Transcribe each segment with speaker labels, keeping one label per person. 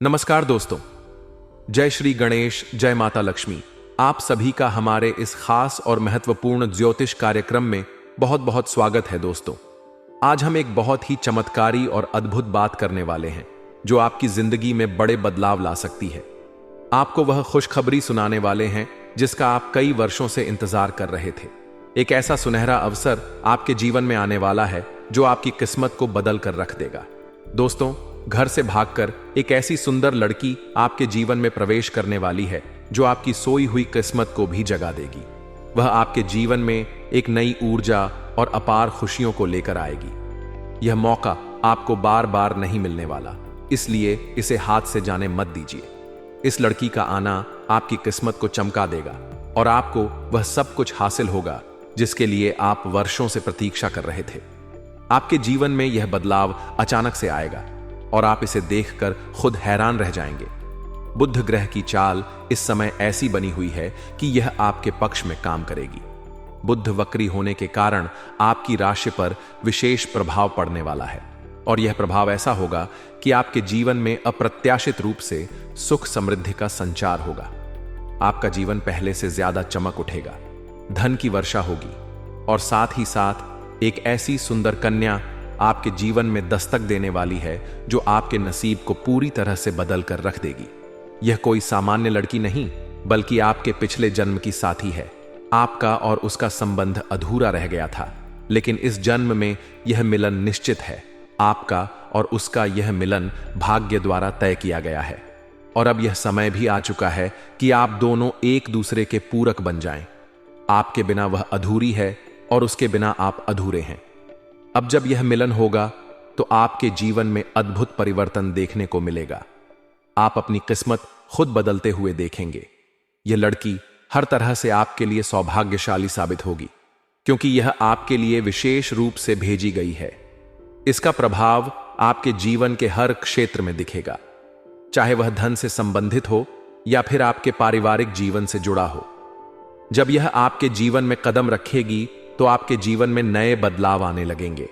Speaker 1: नमस्कार दोस्तों। जय श्री गणेश, जय माता लक्ष्मी। आप सभी का हमारे इस खास और महत्वपूर्ण ज्योतिष कार्यक्रम में बहुत बहुत स्वागत है दोस्तों। आज हम एक बहुत ही चमत्कारी और अद्भुत बात करने वाले हैं जो आपकी जिंदगी में बड़े बदलाव ला सकती है। आपको वह खुशखबरी सुनाने वाले हैं जिसका आप कई वर्षों से इंतजार कर रहे थे। एक ऐसा सुनहरा अवसर आपके जीवन में आने वाला है जो आपकी किस्मत को बदल कर रख देगा। दोस्तों, घर से भागकर एक ऐसी सुंदर लड़की आपके जीवन में प्रवेश करने वाली है जो आपकी सोई हुई किस्मत को भी जगा देगी। वह आपके जीवन में एक नई ऊर्जा और अपार खुशियों को लेकर आएगी। यह मौका आपको बार बार नहीं मिलने वाला, इसलिए इसे हाथ से जाने मत दीजिए। इस लड़की का आना आपकी किस्मत को चमका देगा और आपको वह सब कुछ हासिल होगा जिसके लिए आप वर्षों से प्रतीक्षा कर रहे थे। आपके जीवन में यह बदलाव अचानक से आएगा और आप इसे देखकर खुद हैरान रह जाएंगे। बुध ग्रह की चाल इस समय ऐसी बनी हुई है कि यह आपके पक्ष में काम करेगी। बुध वक्री होने के कारण आपकी राशि पर विशेष प्रभाव पड़ने वाला है और यह प्रभाव ऐसा होगा कि आपके जीवन में अप्रत्याशित रूप से सुख समृद्धि का संचार होगा। आपका जीवन पहले से ज्यादा चमक उठेगा, धन की वर्षा होगी और साथ ही साथ एक ऐसी सुंदर कन्या आपके जीवन में दस्तक देने वाली है जो आपके नसीब को पूरी तरह से बदल कर रख देगी। यह कोई सामान्य लड़की नहीं बल्कि आपके पिछले जन्म की साथी है। आपका और उसका संबंध अधूरा रह गया था, लेकिन इस जन्म में यह मिलन निश्चित है। आपका और उसका यह मिलन भाग्य द्वारा तय किया गया है और अब यह समय भी आ चुका है कि आप दोनों एक दूसरे के पूरक बन जाएं। आपके बिना वह अधूरी है और उसके बिना आप अधूरे हैं। अब जब यह मिलन होगा तो आपके जीवन में अद्भुत परिवर्तन देखने को मिलेगा। आप अपनी किस्मत खुद बदलते हुए देखेंगे। यह लड़की हर तरह से आपके लिए सौभाग्यशाली साबित होगी क्योंकि यह आपके लिए विशेष रूप से भेजी गई है। इसका प्रभाव आपके जीवन के हर क्षेत्र में दिखेगा, चाहे वह धन से संबंधित हो या फिर आपके पारिवारिक जीवन से जुड़ा हो। जब यह आपके जीवन में कदम रखेगी तो आपके जीवन में नए बदलाव आने लगेंगे।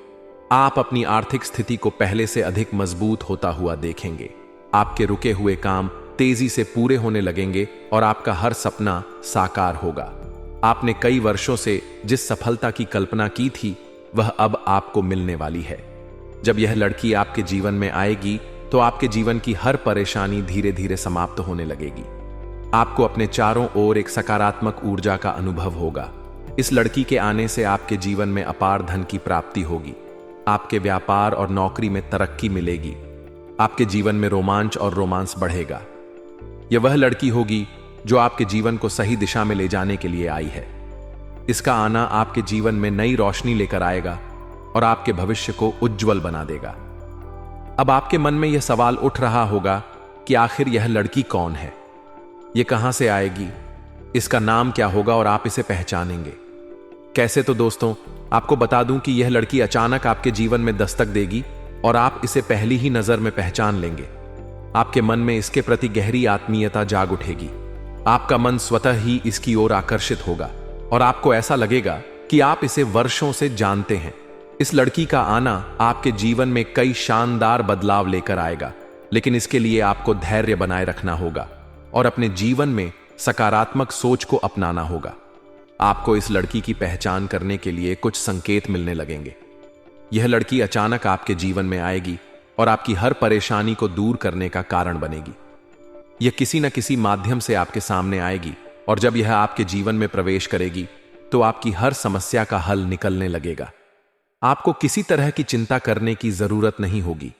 Speaker 1: आप अपनी आर्थिक स्थिति को पहले से अधिक मजबूत होता हुआ देखेंगे। आपके रुके हुए काम तेजी से पूरे होने लगेंगे और आपका हर सपना साकार होगा। आपने कई वर्षों से जिस सफलता की कल्पना की थी वह अब आपको मिलने वाली है। जब यह लड़की आपके जीवन में आएगी तो आपके जीवन की हर परेशानी धीरे धीरे समाप्त होने लगेगी। आपको अपने चारों ओर एक सकारात्मक ऊर्जा का अनुभव होगा। इस लड़की के आने से आपके जीवन में अपार धन की प्राप्ति होगी। आपके व्यापार और नौकरी में तरक्की मिलेगी। आपके जीवन में रोमांच और रोमांस बढ़ेगा। यह वह लड़की होगी जो आपके जीवन को सही दिशा में ले जाने के लिए आई है। इसका आना आपके जीवन में नई रोशनी लेकर आएगा और आपके भविष्य को उज्जवल बना देगा। अब आपके मन में यह सवाल उठ रहा होगा कि आखिर यह लड़की कौन है, यह कहां से आएगी, इसका नाम क्या होगा और आप इसे पहचानेंगे कैसे? तो दोस्तों, आपको बता दूं कि यह लड़की अचानक आपके जीवन में दस्तक देगी और आप इसे पहली ही नजर में पहचान लेंगे। आपके मन में इसके प्रति गहरी आत्मीयता जाग उठेगी। आपका मन स्वतः ही इसकी ओर आकर्षित होगा और आपको ऐसा लगेगा कि आप इसे वर्षों से जानते हैं। इस लड़की का आना आपके जीवन में कई शानदार बदलाव लेकर आएगा, लेकिन इसके लिए आपको धैर्य बनाए रखना होगा और अपने जीवन में सकारात्मक सोच को अपनाना होगा। आपको इस लड़की की पहचान करने के लिए कुछ संकेत मिलने लगेंगे। यह लड़की अचानक आपके जीवन में आएगी और आपकी हर परेशानी को दूर करने का कारण बनेगी। यह किसी न किसी माध्यम से आपके सामने आएगी और जब यह आपके जीवन में प्रवेश करेगी तो आपकी हर समस्या का हल निकलने लगेगा। आपको किसी तरह की चिंता करने की जरूरत नहीं होगी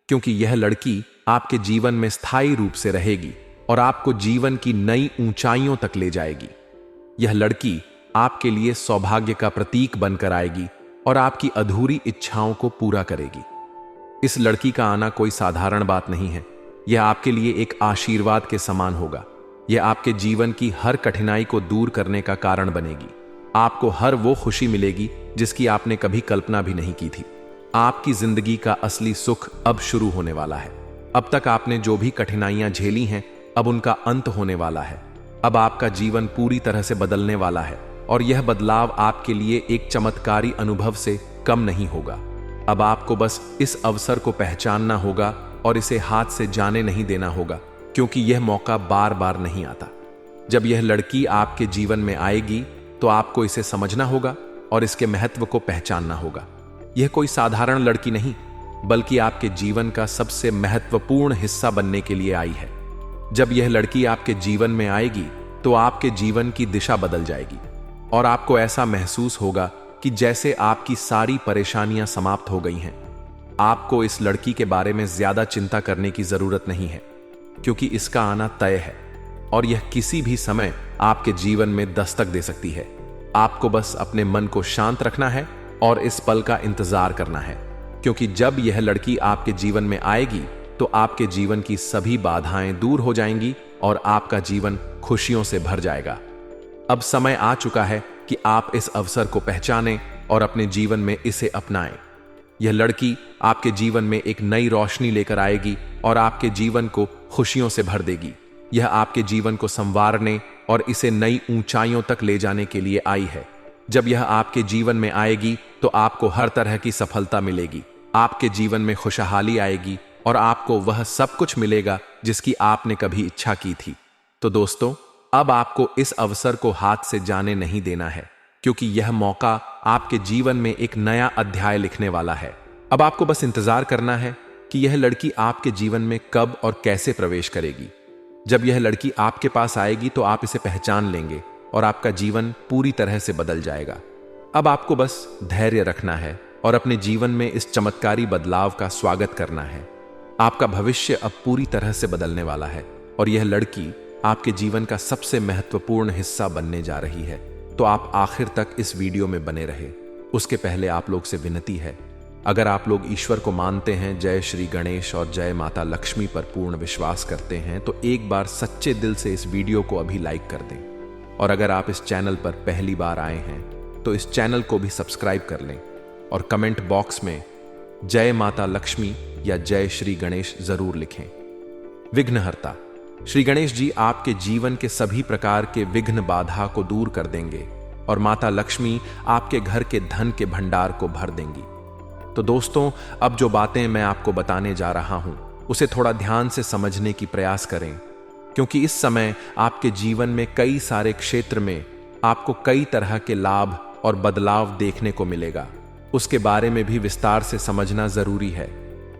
Speaker 1: क्योंकि यह लड़की आपके जीवन में स्थायी रूप से रहेगी और आपको जीवन की नई ऊंचाइयों तक ले जाएगी। यह लड़की आपके लिए सौभाग्य का प्रतीक बनकर आएगी और आपकी अधूरी इच्छाओं को पूरा करेगी। इस लड़की का आना कोई साधारण बात नहीं है। यह आपके लिए एक आशीर्वाद के समान होगा। यह आपके जीवन की हर कठिनाई को दूर करने का कारण बनेगी। आपको हर वो खुशी मिलेगी जिसकी आपने कभी कल्पना भी नहीं की थी। आपकी जिंदगी का असली सुख अब शुरू होने वाला है। अब तक आपने जो भी कठिनाइयां झेली हैं, अब उनका अंत होने वाला है। अब आपका जीवन पूरी तरह से बदलने वाला है और यह बदलाव आपके लिए एक चमत्कारी अनुभव से कम नहीं होगा। अब आपको बस इस अवसर को पहचानना होगा और इसे हाथ से जाने नहीं देना होगा, क्योंकि यह मौका बार बार नहीं आता। जब यह लड़की आपके जीवन में आएगी तो आपको इसे समझना होगा और इसके महत्व को पहचानना होगा। यह कोई साधारण लड़की नहीं, बल्कि आपके जीवन का सबसे महत्वपूर्ण हिस्सा बनने के लिए आई है। जब यह लड़की आपके जीवन में आएगी तो आपके जीवन की दिशा बदल जाएगी और आपको ऐसा महसूस होगा कि जैसे आपकी सारी परेशानियां समाप्त हो गई हैं। आपको इस लड़की के बारे में ज्यादा चिंता करने की जरूरत नहीं है, क्योंकि इसका आना तय है और यह किसी भी समय आपके जीवन में दस्तक दे सकती है। आपको बस अपने मन को शांत रखना है और इस पल का इंतजार करना है, क्योंकि जब यह लड़की आपके जीवन में आएगी तो आपके जीवन की सभी बाधाएं दूर हो जाएंगी और आपका जीवन खुशियों से भर जाएगा। अब समय आ चुका है कि आप इस अवसर को पहचानें और अपने जीवन में इसे अपनाएं। यह लड़की आपके जीवन में एक नई रोशनी लेकर आएगी और आपके जीवन को खुशियों से भर देगी। यह आपके जीवन को संवारने और इसे नई ऊंचाइयों तक ले जाने के लिए आई है। जब यह आपके जीवन में आएगी तो आपको हर तरह की सफलता मिलेगी, आपके जीवन में खुशहाली आएगी और आपको वह सब कुछ मिलेगा जिसकी आपने कभी इच्छा की थी। तो दोस्तों, अब आपको इस अवसर को हाथ से जाने नहीं देना है, क्योंकि यह मौका आपके जीवन में एक नया अध्याय लिखने वाला है। अब आपको बस इंतजार करना है कि यह लड़की आपके जीवन में कब और कैसे प्रवेश करेगी। जब यह लड़की आपके पास आएगी तो आप इसे पहचान लेंगे और आपका जीवन पूरी तरह से बदल जाएगा। अब आपको बस धैर्य रखना है और अपने जीवन में इस चमत्कारी बदलाव का स्वागत करना है। आपका भविष्य अब पूरी तरह से बदलने वाला है और यह लड़की आपके जीवन का सबसे महत्वपूर्ण हिस्सा बनने जा रही है। तो आप आखिर तक इस वीडियो में बने रहे। उसके पहले आप लोग से विनती है, अगर आप लोग ईश्वर को मानते हैं, जय श्री गणेश और जय माता लक्ष्मी पर पूर्ण विश्वास करते हैं, तो एक बार सच्चे दिल से इस वीडियो को अभी लाइक कर दें। और अगर आप इस चैनल पर पहली बार आए हैं तो इस चैनल को भी सब्सक्राइब कर लें और कमेंट बॉक्स में जय माता लक्ष्मी या जय श्री गणेश जरूर लिखें। विघ्नहर्ता श्री गणेश जी आपके जीवन के सभी प्रकार के विघ्न बाधा को दूर कर देंगे और माता लक्ष्मी आपके घर के धन के भंडार को भर देंगी। तो दोस्तों, अब जो बातें मैं आपको बताने जा रहा हूं उसे थोड़ा ध्यान से समझने की प्रयास करें, क्योंकि इस समय आपके जीवन में कई सारे क्षेत्र में आपको कई तरह के लाभ और बदलाव देखने को मिलेगा। उसके बारे में भी विस्तार से समझना जरूरी है।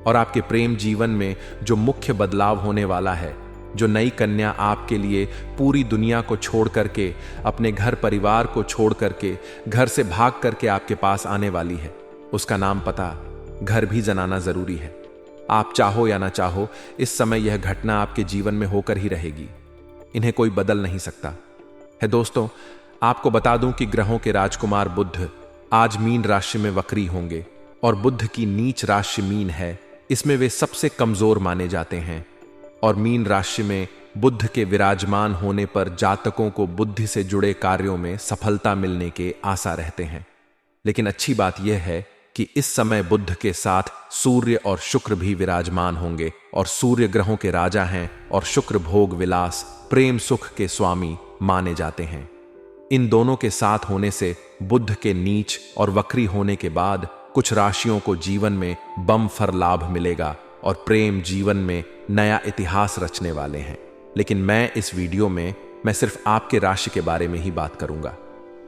Speaker 1: और आपके प्रेम जीवन में जो मुख्य बदलाव होने वाला है, जो नई कन्या आपके लिए पूरी दुनिया को छोड़ करके, अपने घर परिवार को छोड़ करके, घर से भाग करके आपके पास आने वाली है, उसका नाम पता घर भी जनाना जरूरी है। आप चाहो या ना चाहो, इस समय यह घटना आपके जीवन में होकर ही रहेगी। इन्हें कोई बदल नहीं सकता है। दोस्तों, आपको बता दूं कि ग्रहों के राजकुमार बुध आज मीन राशि में वक्री होंगे और बुध की नीच राशि मीन है। इसमें वे सबसे कमजोर माने जाते हैं और मीन राशि में बुध के विराजमान होने पर जातकों को बुद्धि से जुड़े कार्यों में सफलता मिलने के आसा रहते हैं। लेकिन अच्छी बात यह है कि इस समय बुध के साथ सूर्य और शुक्र भी विराजमान होंगे और सूर्य ग्रहों के राजा हैं और शुक्र भोग विलास प्रेम सुख के स्वामी माने जाते हैं। इन दोनों के साथ होने से बुध के नीच और वक्री होने के बाद कुछ राशियों को जीवन में बम्फर लाभ मिलेगा और प्रेम जीवन में नया इतिहास रचने वाले हैं। लेकिन मैं इस वीडियो में सिर्फ आपके राशि के बारे में ही बात करूंगा।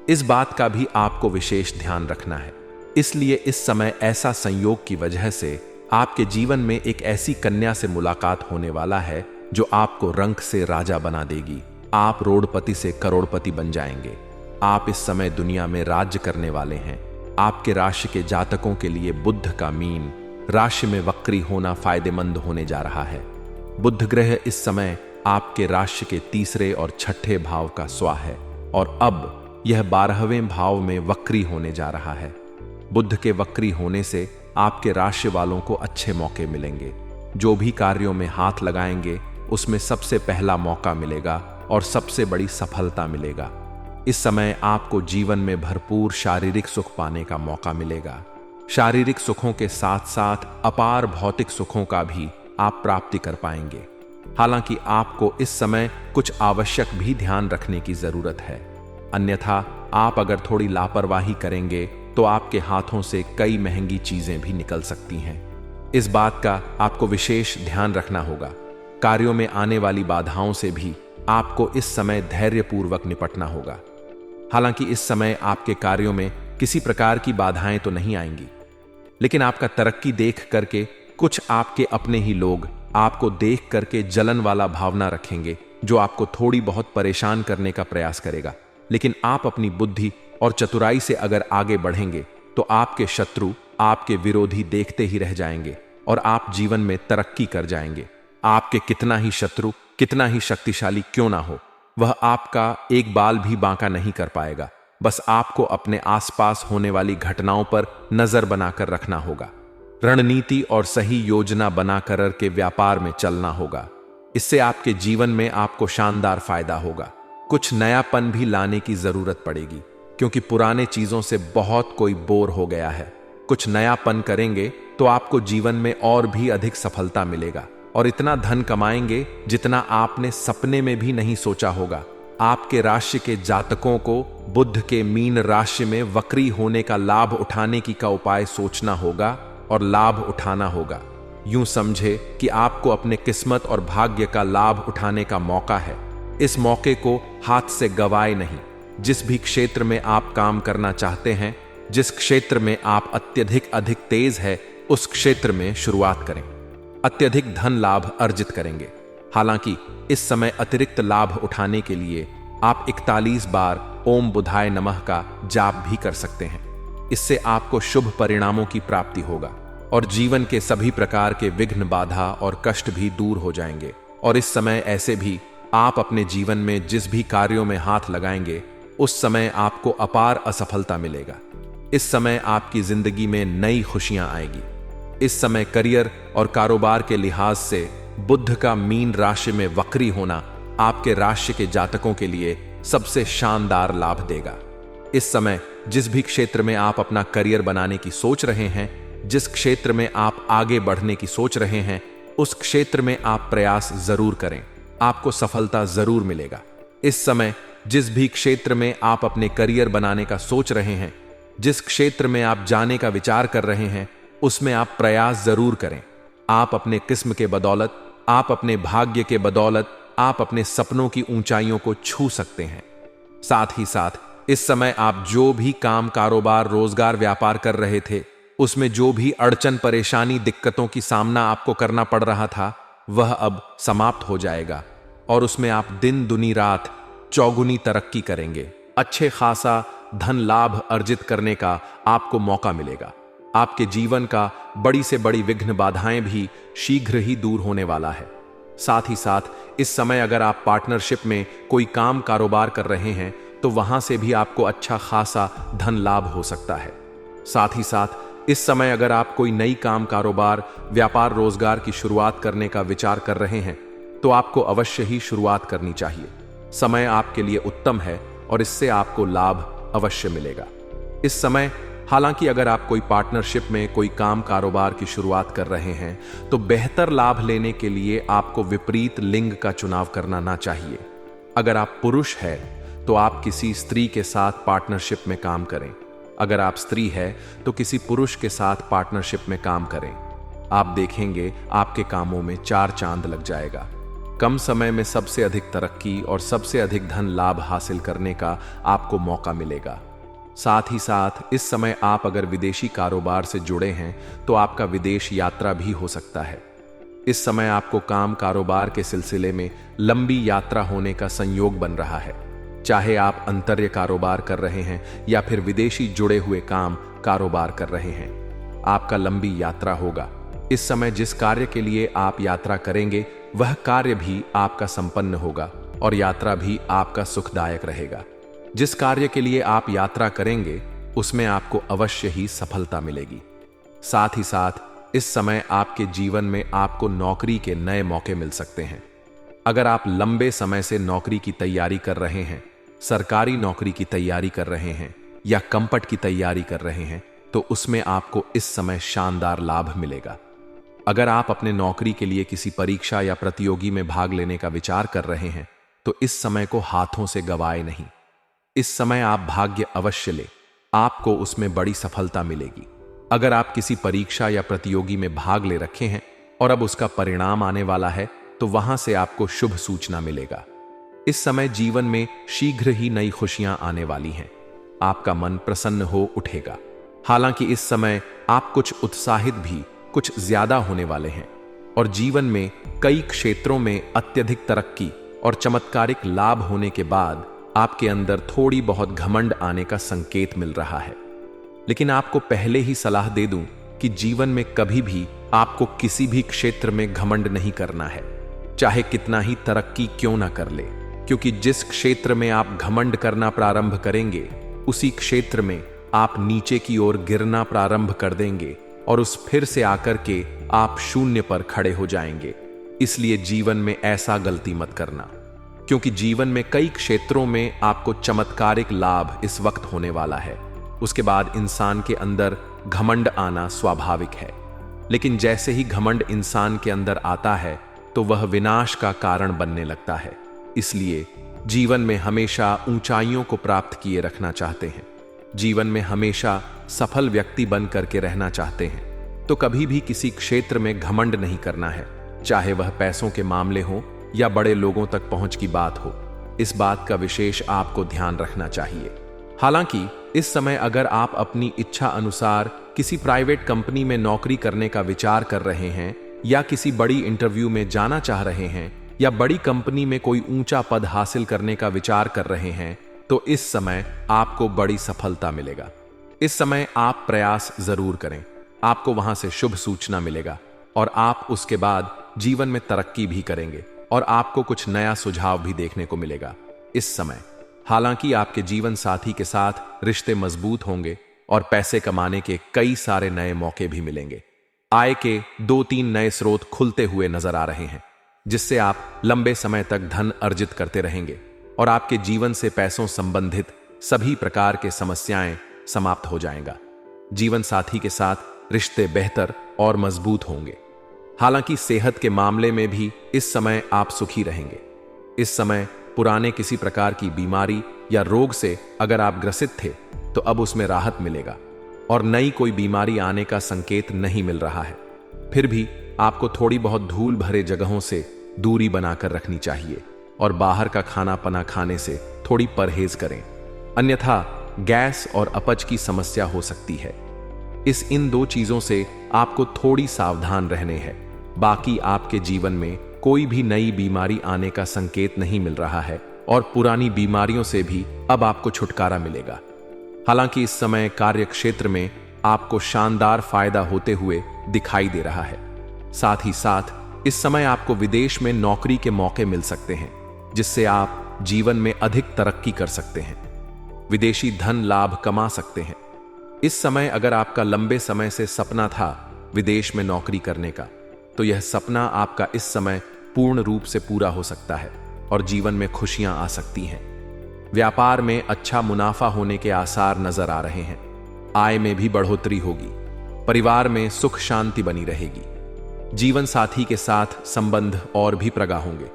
Speaker 1: इस बात का भी आपको विशेष ध्यान रखना है। इसलिए इस समय ऐसा संयोग की वजह से आपके जीवन में एक ऐसी कन्या से मुलाकात होने वाला है जो आपको रंक से राजा बना देगी। आप रोडपति से करोड़पति बन जाएंगे। आप इस समय दुनिया में राज्य करने वाले हैं। आपके राशि के जातकों के लिए बुध का मीन राशि में वक्री होना फायदेमंद होने जा रहा है। बुध ग्रह इस समय आपके राशि के तीसरे और छठे भाव का स्वा है और अब यह 12वें भाव में वक्री होने जा रहा है। बुध के वक्री होने से आपके राशि वालों को अच्छे मौके मिलेंगे। जो भी कार्यों में हाथ लगाएंगे उसमें सबसे पहला मौका मिलेगा और सबसे बड़ी सफलता मिलेगा। इस समय आपको जीवन में भरपूर शारीरिक सुख पाने का मौका मिलेगा। शारीरिक सुखों के साथ साथ अपार भौतिक सुखों का भी आप प्राप्ति कर पाएंगे। हालांकि आपको इस समय कुछ आवश्यक भी ध्यान रखने की जरूरत है, अन्यथा आप अगर थोड़ी लापरवाही करेंगे तो आपके हाथों से कई महंगी चीजें भी निकल सकती हैं। इस बात का आपको विशेष ध्यान रखना होगा। कार्यों में आने वाली बाधाओं से भी आपको इस समय धैर्यपूर्वक निपटना होगा। हालांकि इस समय आपके कार्यों में किसी प्रकार की बाधाएं तो नहीं आएंगी, लेकिन आपका तरक्की देख करके कुछ आपके अपने ही लोग आपको देख करके जलन वाला भावना रखेंगे, जो आपको थोड़ी बहुत परेशान करने का प्रयास करेगा। लेकिन आप अपनी बुद्धि और चतुराई से अगर आगे बढ़ेंगे तो आपके शत्रु, आपके विरोधी देखते ही रह जाएंगे और आप जीवन में तरक्की कर जाएंगे। आपके कितना ही शत्रु, कितना ही शक्तिशाली क्यों ना हो, वह आपका एक बाल भी बांका नहीं कर पाएगा। बस आपको अपने आसपास होने वाली घटनाओं पर नजर बनाकर रखना होगा। रणनीति और सही योजना बनाकर के व्यापार में चलना होगा। इससे आपके जीवन में आपको शानदार फायदा होगा। कुछ नयापन भी लाने की जरूरत पड़ेगी, क्योंकि पुराने चीजों से बहुत कोई बोर हो गया है। कुछ नयापन करेंगे तो आपको जीवन में और भी अधिक सफलता मिलेगा और इतना धन कमाएंगे जितना आपने सपने में भी नहीं सोचा होगा। आपके राशि के जातकों को बुध के मीन राशि में वक्री होने का लाभ उठाने की का उपाय सोचना होगा और लाभ उठाना होगा। यूं समझे कि आपको अपने किस्मत और भाग्य का लाभ उठाने का मौका है। इस मौके को हाथ से गवाए नहीं। जिस भी क्षेत्र में आप काम करना चाहते हैं, जिस क्षेत्र में आप अधिक तेज है, उस क्षेत्र में शुरुआत करें। अत्यधिक धन लाभ अर्जित करेंगे। हालांकि इस समय अतिरिक्त लाभ उठाने के लिए आप 41 बार ओम बुधाय नमः का जाप भी कर सकते हैं। इससे आपको शुभ परिणामों की प्राप्ति होगा और जीवन के सभी प्रकार के विघ्न, बाधा और कष्ट भी दूर हो जाएंगे। और इस समय ऐसे भी आप अपने जीवन में जिस भी कार्यों में हाथ लगाएंगे, उस समय आपको अपार असफलता मिलेगा। इस समय आपकी जिंदगी में नई खुशियां आएगी। इस समय करियर और कारोबार के लिहाज से बुध का मीन राशि में वक्री होना आपके राशि के जातकों के लिए सबसे शानदार लाभ देगा। इस समय जिस भी क्षेत्र में आप अपना करियर बनाने की सोच रहे हैं, जिस क्षेत्र में आप आगे बढ़ने की सोच रहे हैं, उस क्षेत्र में आप प्रयास जरूर करें, आपको सफलता जरूर मिलेगा। इस समय जिस भी क्षेत्र में आप अपने करियर बनाने का सोच रहे हैं, जिस क्षेत्र में आप जाने का विचार कर रहे हैं, उसमें आप प्रयास जरूर करें। आप अपने किस्म के बदौलत, आप अपने भाग्य के बदौलत, आप अपने सपनों की ऊंचाइयों को छू सकते हैं। साथ ही साथ इस समय आप जो भी काम, कारोबार, रोजगार, व्यापार कर रहे थे, उसमें जो भी अड़चन, परेशानी, दिक्कतों की सामना आपको करना पड़ रहा था, वह अब समाप्त हो जाएगा और उसमें आप दिन दुनी रात चौगुनी तरक्की करेंगे। अच्छे खासा धन लाभ अर्जित करने का आपको मौका मिलेगा। आपके जीवन का बड़ी से बड़ी विघ्न, बाधाएं भी शीघ्र ही दूर होने वाला है। साथ ही साथ इस समय अगर आप पार्टनरशिप में कोई काम, कारोबार कर रहे हैं, तो वहां से भी आपको अच्छा खासा धन लाभ हो सकता है। साथ ही साथ इस समय अगर आप कोई नई काम, कारोबार, व्यापार, रोजगार की शुरुआत करने का विचार कर रहे हैं, तो आपको अवश्य ही शुरुआत करनी चाहिए। समय आपके लिए उत्तम है और इससे आपको लाभ अवश्य मिलेगा। इस समय हालांकि अगर आप कोई पार्टनरशिप में कोई काम, कारोबार की शुरुआत कर रहे हैं, तो बेहतर लाभ लेने के लिए आपको विपरीत लिंग का चुनाव करना ना चाहिए। अगर आप पुरुष हैं तो आप किसी स्त्री के साथ पार्टनरशिप में काम करें। अगर आप स्त्री है तो किसी पुरुष के साथ पार्टनरशिप में काम करें। आप देखेंगे आपके कामों में 4 चांद लग जाएगा। कम समय में सबसे अधिक तरक्की और सबसे अधिक धन लाभ हासिल करने का आपको मौका मिलेगा। साथ ही साथ इस समय आप अगर विदेशी कारोबार से जुड़े हैं तो आपका विदेश यात्रा भी हो सकता है। इस समय आपको काम, कारोबार के सिलसिले में लंबी यात्रा होने का संयोग बन रहा है। चाहे आप अंतर्य कारोबार कर रहे हैं या फिर विदेशी जुड़े हुए काम, कारोबार कर रहे हैं, आपका लंबी यात्रा होगा। इस समय जिस कार्य के लिए आप यात्रा करेंगे, वह कार्य भी आपका संपन्न होगा और यात्रा भी आपका सुखदायक रहेगा। जिस कार्य के लिए आप यात्रा करेंगे, उसमें आपको अवश्य ही सफलता मिलेगी। साथ ही साथ इस समय आपके जीवन में आपको नौकरी के नए मौके मिल सकते हैं। अगर आप लंबे समय से नौकरी की तैयारी कर रहे हैं, सरकारी नौकरी की तैयारी कर रहे हैं या कंपट की तैयारी कर रहे हैं, तो उसमें आपको इस समय शानदार लाभ मिलेगा। अगर आप अपने नौकरी के लिए किसी परीक्षा या प्रतियोगी में भाग लेने का विचार कर रहे हैं, तो इस समय को हाथों से गवाए नहीं। इस समय आप भाग्य अवश्य ले, आपको उसमें बड़ी सफलता मिलेगी। अगर आप किसी परीक्षा या प्रतियोगी में भाग ले रखे हैं और अब उसका परिणाम आने वाला है, तो वहां से आपको शुभ सूचना मिलेगा। इस समय जीवन में शीघ्र ही नई खुशियां आने वाली हैं। आपका मन प्रसन्न हो उठेगा। हालांकि इस समय आप कुछ उत्साहित भी कुछ ज्यादा होने वाले हैं और जीवन में कई क्षेत्रों में अत्यधिक तरक्की और चमत्कारिक लाभ होने के बाद आपके अंदर थोड़ी बहुत घमंड आने का संकेत मिल रहा है। लेकिन आपको पहले ही सलाह दे दूं कि जीवन में कभी भी आपको किसी भी क्षेत्र में घमंड नहीं करना है, चाहे कितना ही तरक्की क्यों ना कर ले, क्योंकि जिस क्षेत्र में आप घमंड करना प्रारंभ करेंगे उसी क्षेत्र में आप नीचे की ओर गिरना प्रारंभ कर देंगे और उस फिर से आकर के आप शून्य पर खड़े हो जाएंगे। इसलिए जीवन में ऐसा गलती मत करना, क्योंकि जीवन में कई क्षेत्रों में आपको चमत्कारिक लाभ इस वक्त होने वाला है। उसके बाद इंसान के अंदर घमंड आना स्वाभाविक है, लेकिन जैसे ही घमंड इंसान के अंदर आता है तो वह विनाश का कारण बनने लगता है। इसलिए जीवन में हमेशा ऊंचाइयों को प्राप्त किए रखना चाहते हैं, जीवन में हमेशा सफल व्यक्ति बन करके रहना चाहते हैं, तो कभी भी किसी क्षेत्र में घमंड नहीं करना है, चाहे वह पैसों के मामले हो या बड़े लोगों तक पहुंच की बात हो। इस बात का विशेष आपको ध्यान रखना चाहिए। हालांकि इस समय अगर आप अपनी इच्छा अनुसार किसी प्राइवेट कंपनी में नौकरी करने का विचार कर रहे हैं या किसी बड़ी इंटरव्यू में जाना चाह रहे हैं या बड़ी कंपनी में कोई ऊंचा पद हासिल करने का विचार कर रहे हैं, तो इस समय आपको बड़ी सफलता मिलेगा। इस समय आप प्रयास जरूर करें, आपको वहां से शुभ सूचना मिलेगा और आप उसके बाद जीवन में तरक्की भी करेंगे और आपको कुछ नया सुझाव भी देखने को मिलेगा। इस समय हालांकि आपके जीवन साथी के साथ रिश्ते मजबूत होंगे और पैसे कमाने के कई सारे नए मौके भी मिलेंगे। आय के 2-3 नए स्रोत खुलते हुए नजर आ रहे हैं, जिससे आप लंबे समय तक धन अर्जित करते रहेंगे और आपके जीवन से पैसों संबंधित सभी प्रकार के समस्याएं समाप्त हो जाएगा। जीवन साथी के साथ रिश्ते बेहतर और मजबूत होंगे। हालांकि सेहत के मामले में भी इस समय आप सुखी रहेंगे। इस समय पुराने किसी प्रकार की बीमारी या रोग से अगर आप ग्रसित थे तो अब उसमें राहत मिलेगा और नई कोई बीमारी आने का संकेत नहीं मिल रहा है। फिर भी आपको थोड़ी बहुत धूल भरे जगहों से दूरी बनाकर रखनी चाहिए और बाहर का खाना पना खाने से थोड़ी परहेज करें, अन्यथा गैस और अपच की समस्या हो सकती है। इन 2 चीजों से आपको थोड़ी सावधान रहने हैं। बाकी आपके जीवन में कोई भी नई बीमारी आने का संकेत नहीं मिल रहा है और पुरानी बीमारियों से भी अब आपको छुटकारा मिलेगा। हालांकि इस समय कार्य क्षेत्र में आपको शानदार फायदा होते हुए दिखाई दे रहा है। साथ ही साथ इस समय आपको विदेश में नौकरी के मौके मिल सकते हैं, जिससे आप जीवन में अधिक तरक्की कर सकते हैं, विदेशी धन लाभ कमा सकते हैं। इस समय अगर आपका लंबे समय से सपना था विदेश में नौकरी करने का, तो यह सपना आपका इस समय पूर्ण रूप से पूरा हो सकता है और जीवन में खुशियां आ सकती हैं। व्यापार में अच्छा मुनाफा होने के आसार नजर आ रहे हैं। आय में भी बढ़ोतरी होगी। परिवार में सुख शांति बनी रहेगी। जीवन साथी के साथ संबंध और भी प्रगाढ़ होंगे,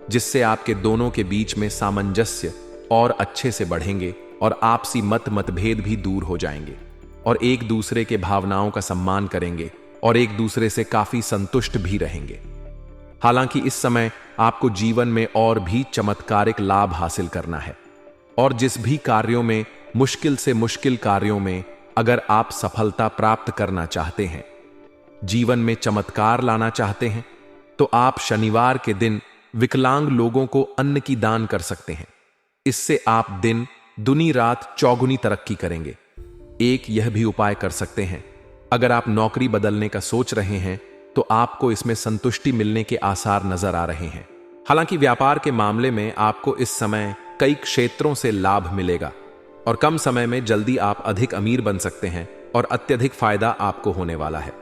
Speaker 1: जिससे आपके दोनों के बीच में सामंजस्य और अच्छे से बढ़ेंगे और आपसी मतभेद भी दूर हो जाएंगे और एक दूसरे के भावनाओं का सम्मान करेंगे और एक दूसरे से काफी संतुष्ट भी रहेंगे। हालांकि इस समय आपको जीवन में और भी चमत्कारिक लाभ हासिल करना है और जिस भी कार्यों में मुश्किल से मुश्किल कार्यों में अगर आप सफलता प्राप्त करना चाहते हैं, जीवन में चमत्कार लाना चाहते हैं, तो आप शनिवार के दिन विकलांग लोगों को अन्न की दान कर सकते हैं। इससे आप दिन दुनी रात चौगुनी तरक्की करेंगे। एक यह भी उपाय कर सकते हैं, अगर आप नौकरी बदलने का सोच रहे हैं तो आपको इसमें संतुष्टि मिलने के आसार नजर आ रहे हैं। हालांकि व्यापार के मामले में आपको इस समय कई क्षेत्रों से लाभ मिलेगा और कम समय में जल्दी आप अधिक अमीर बन सकते हैं और अत्यधिक फायदा आपको होने वाला है।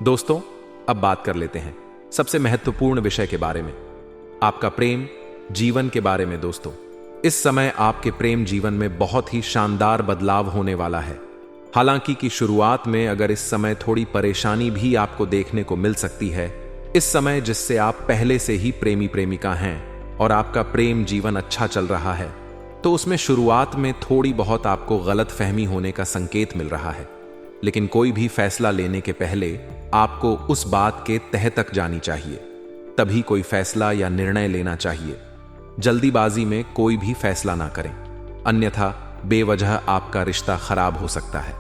Speaker 1: दोस्तों, अब बात कर लेते हैं सबसे महत्वपूर्ण विषय के बारे में, आपका प्रेम जीवन के बारे में। दोस्तों, इस समय आपके प्रेम जीवन में बहुत ही शानदार बदलाव होने वाला है। हालांकि की शुरुआत में अगर इस समय थोड़ी परेशानी भी आपको देखने को मिल सकती है, इस समय जिससे आप पहले से ही प्रेमी प्रेमिका हैं और आपका प्रेम जीवन अच्छा चल रहा है, तो उसमें शुरुआत में थोड़ी बहुत आपको गलत फहमी होने का संकेत मिल रहा है। लेकिन कोई भी फैसला लेने के पहले आपको उस बात के तह तक जानी चाहिए, तभी कोई फैसला या निर्णय लेना चाहिए। जल्दीबाजी में कोई भी फैसला ना करें, अन्यथा बेवजह आपका रिश्ता खराब हो सकता है।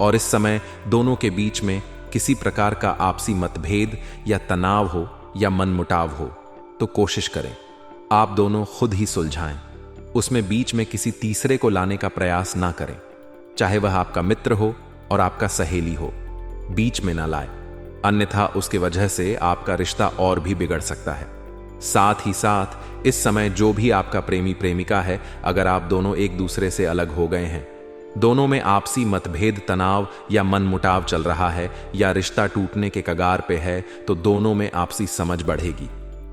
Speaker 1: और इस समय दोनों के बीच में किसी प्रकार का आपसी मतभेद या तनाव हो या मनमुटाव हो तो कोशिश करें आप दोनों खुद ही सुलझाएं, उसमें बीच में किसी तीसरे को लाने का प्रयास ना करें, चाहे वह आपका मित्र हो और आपका सहेली हो, बीच में ना लाए, अन्यथा उसके वजह से आपका रिश्ता और भी बिगड़ सकता है। साथ ही साथ इस समय जो भी आपका प्रेमी प्रेमिका है, अगर आप दोनों एक दूसरे से अलग हो गए हैं, दोनों में आपसी मतभेद, तनाव या मनमुटाव चल रहा है या रिश्ता टूटने के कगार पे है, तो दोनों में आपसी समझ बढ़ेगी,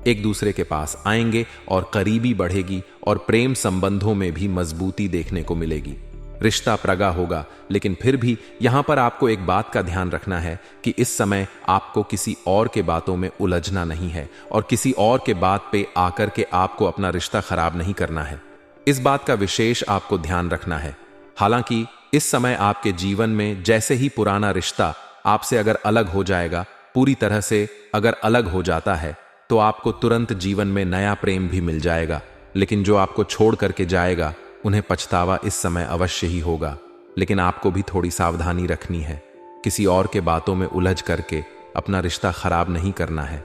Speaker 1: एक दूसरे के पास आएंगे और करीबी बढ़ेगी और प्रेम संबंधों में भी मजबूती देखने को मिलेगी। रिश्ता प्रगा होगा, लेकिन फिर भी यहां पर आपको एक बात का ध्यान रखना है कि इस समय आपको किसी और के बातों में उलझना नहीं है और किसी और के बात पे आकर के आपको अपना रिश्ता खराब नहीं करना है। इस बात का विशेष आपको ध्यान रखना है। हालांकि इस समय आपके जीवन में जैसे ही पुराना रिश्ता आपसे अगर अलग हो जाएगा, पूरी तरह से अगर अलग हो जाता है, तो आपको तुरंत जीवन में नया प्रेम भी मिल जाएगा, लेकिन जो आपको छोड़ करके जाएगा उन्हें पछतावा इस समय अवश्य ही होगा। लेकिन आपको भी थोड़ी सावधानी रखनी है, किसी और के बातों में उलझ करके अपना रिश्ता खराब नहीं करना है।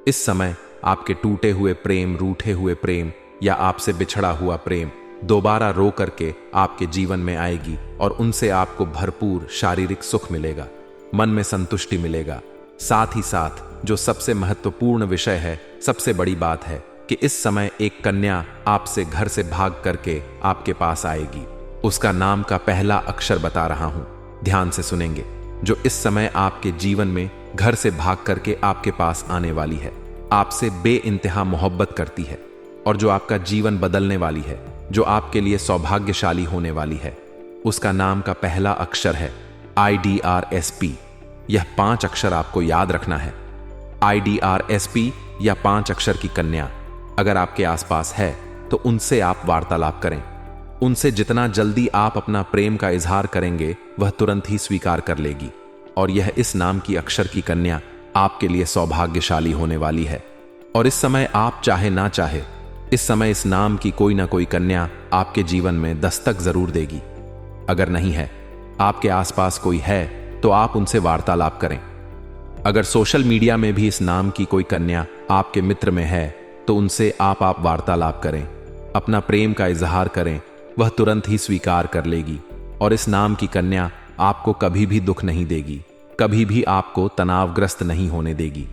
Speaker 1: इस समय आपके टूटे हुए प्रेम, रूठे हुए प्रेम या आपसे बिछड़ा हुआ प्रेम दोबारा रो करके आपके जीवन में आएगी और उनसे आपको भरपूर शारीरिक सुख मिलेगा, मन में संतुष्टि मिलेगा। साथ ही साथ जो सबसे महत्वपूर्ण विषय है, सबसे बड़ी बात है कि इस समय एक कन्या आपसे घर से भाग करके आपके पास आएगी। उसका नाम का पहला अक्षर बता रहा हूं, ध्यान से सुनेंगे। जो इस समय आपके जीवन में घर से भाग करके आपके पास आने वाली है, आपसे बेइंतहा मोहब्बत करती है और जो आपका जीवन बदलने वाली है, जो आपके लिए सौभाग्यशाली होने वाली है, उसका नाम का पहला अक्षर है IDRSP। यह 5 अक्षर आपको याद रखना है। IDRSP या 5 अक्षर की कन्या अगर आपके आसपास है तो उनसे आप वार्तालाप करें। उनसे जितना जल्दी आप अपना प्रेम का इजहार करेंगे, वह तुरंत ही स्वीकार कर लेगी और यह इस नाम की अक्षर की कन्या आपके लिए सौभाग्यशाली होने वाली है। और इस समय आप चाहे ना चाहे, इस समय इस नाम की कोई ना कोई कन्या आपके जीवन में दस्तक जरूर देगी। अगर नहीं है, आपके आसपास कोई है, तो आप उनसे वार्तालाप करें। अगर सोशल मीडिया में भी इस नाम की कोई कन्या आपके मित्र में है, तो उनसे आप वार्तालाप करें, अपना प्रेम का इजहार करें, वह तुरंत ही स्वीकार कर लेगी और इस नाम की कन्या आपको कभी भी दुख नहीं देगी, कभी भी आपको तनावग्रस्त नहीं होने देगी।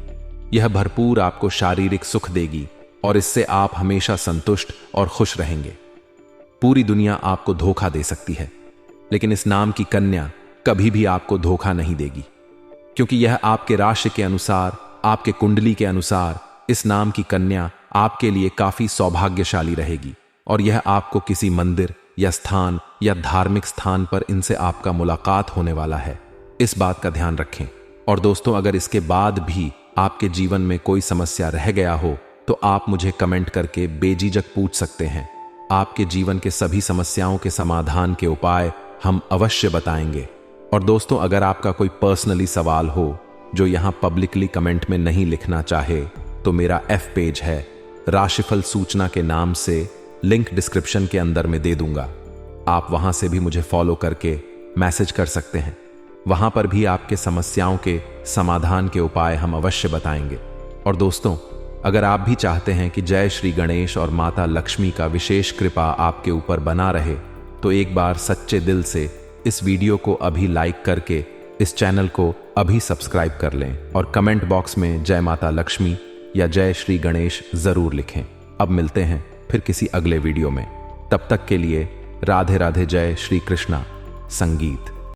Speaker 1: यह भरपूर आपको शारीरिक सुख देगी और इससे आप हमेशा संतुष्ट और खुश रहेंगे। पूरी दुनिया आपको धोखा दे सकती है, लेकिन इस नाम की कन्या कभी भी आपको धोखा नहीं देगी, क्योंकि यह आपके राशि के अनुसार, आपके कुंडली के अनुसार इस नाम की कन्या आपके लिए काफी सौभाग्यशाली रहेगी और यह आपको किसी मंदिर या स्थान या धार्मिक स्थान पर इनसे आपका मुलाकात होने वाला है। इस बात का ध्यान रखें। और दोस्तों, अगर इसके बाद भी आपके जीवन में कोई समस्या रह गया हो, तो आप मुझे कमेंट करके बेझिझक पूछ सकते हैं। आपके जीवन के सभी समस्याओं के समाधान के उपाय हम अवश्य बताएंगे। और दोस्तों, अगर आपका कोई पर्सनली सवाल हो जो यहाँ पब्लिकली कमेंट में नहीं लिखना चाहे, तो मेरा F पेज है, राशिफल सूचना के नाम से, लिंक डिस्क्रिप्शन के अंदर में दे दूंगा। आप वहां से भी मुझे फॉलो करके मैसेज कर सकते हैं। वहां पर भी आपके समस्याओं के समाधान के उपाय हम अवश्य बताएंगे। और दोस्तों, अगर आप भी चाहते हैं कि जय श्री गणेश और माता लक्ष्मी का विशेष कृपा आपके ऊपर बना रहे, तो एक बार सच्चे दिल से इस वीडियो को अभी लाइक करके इस चैनल को अभी सब्सक्राइब कर लें और कमेंट बॉक्स में जय माता लक्ष्मी या जय श्री गणेश जरूर लिखें। अब मिलते हैं फिर किसी अगले वीडियो में। तब तक के लिए राधे राधे। जय श्री कृष्णा। संगीत।